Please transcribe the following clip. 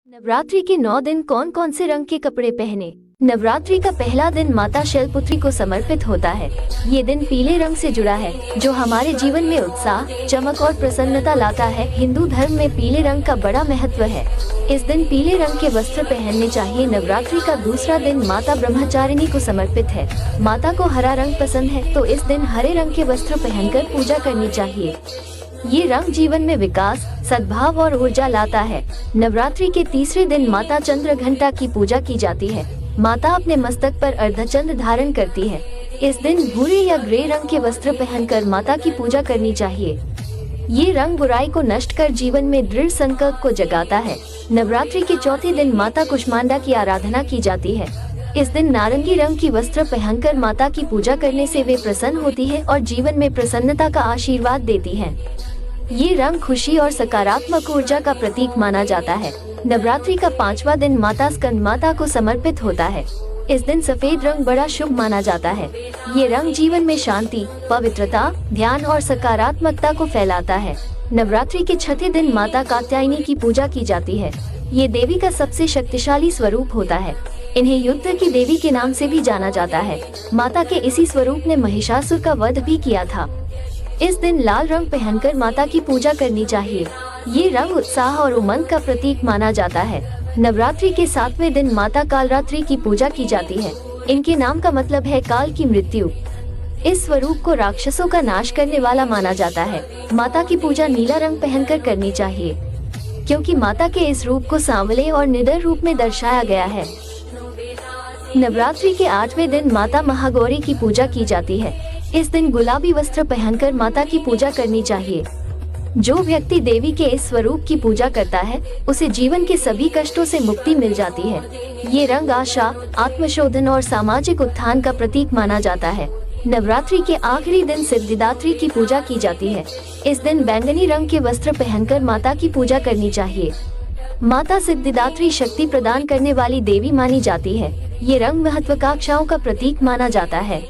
नवरात्रि के 9 दिन कौन कौन से रंग के कपड़े पहने। नवरात्रि का पहला दिन माता शैलपुत्री को समर्पित होता है। ये दिन पीले रंग से जुड़ा है, जो हमारे जीवन में उत्साह, चमक और प्रसन्नता लाता है। हिंदू धर्म में पीले रंग का बड़ा महत्व है। इस दिन पीले रंग के वस्त्र पहनने चाहिए। नवरात्रि का दूसरा दिन माता ब्रह्मचारिणी को समर्पित है। माता को हरा रंग पसंद है, तो इस दिन हरे रंग के वस्त्र पहनकर पूजा करनी चाहिए। ये रंग जीवन में विकास, सद्भाव और ऊर्जा लाता है। नवरात्रि के तीसरे दिन माता चंद्रघंटा की पूजा की जाती है। माता अपने मस्तक पर अर्धचंद्र धारण करती है। इस दिन भूरे या ग्रे रंग के वस्त्र पहनकर माता की पूजा करनी चाहिए। ये रंग बुराई को नष्ट कर जीवन में दृढ़ संकल्प को जगाता है। नवरात्रि के चौथे दिन माता कुष्मांडा की आराधना की जाती है। इस दिन नारंगी रंग की वस्त्र पहनकर माता की पूजा करने से वे प्रसन्न होती है और जीवन में प्रसन्नता का आशीर्वाद देती हैं। ये रंग खुशी और सकारात्मक ऊर्जा का प्रतीक माना जाता है। नवरात्रि का पांचवा दिन माता स्कंद माता को समर्पित होता है। इस दिन सफेद रंग बड़ा शुभ माना जाता है। ये रंग जीवन में शांति, पवित्रता, ध्यान और सकारात्मकता को फैलाता है। नवरात्रि के छठे दिन माता कात्यायनी की पूजा की जाती है। ये देवी का सबसे शक्तिशाली स्वरूप होता है। इन्हें युद्ध की देवी के नाम से भी जाना जाता है। माता के इसी स्वरूप ने महिषासुर का वध भी किया था। इस दिन लाल रंग पहनकर माता की पूजा करनी चाहिए। ये रंग उत्साह और उमंग का प्रतीक माना जाता है। नवरात्रि के 7वें दिन माता कालरात्रि की पूजा की जाती है। इनके नाम का मतलब है काल की मृत्यु। इस स्वरूप को राक्षसों का नाश करने वाला माना जाता है। माता की पूजा नीला रंग पहनकर करनी चाहिए, क्योंकि माता के इस रूप को सांवले और निडर रूप में दर्शाया गया है। नवरात्रि के 8वें दिन माता महागौरी की पूजा की जाती है। इस दिन गुलाबी वस्त्र पहनकर माता की पूजा करनी चाहिए। जो व्यक्ति देवी के इस स्वरूप की पूजा करता है, उसे जीवन के सभी कष्टों से मुक्ति मिल जाती है। ये रंग आशा, आत्मशोधन और सामाजिक उत्थान का प्रतीक माना जाता है। नवरात्रि के आखिरी दिन सिद्धिदात्री की पूजा की जाती है। इस दिन बैंगनी रंग के वस्त्र पहनकर माता की पूजा करनी चाहिए। माता सिद्धिदात्री शक्ति प्रदान करने वाली देवी मानी जाती है। ये रंग महत्वाकांक्षाओं का प्रतीक माना जाता है।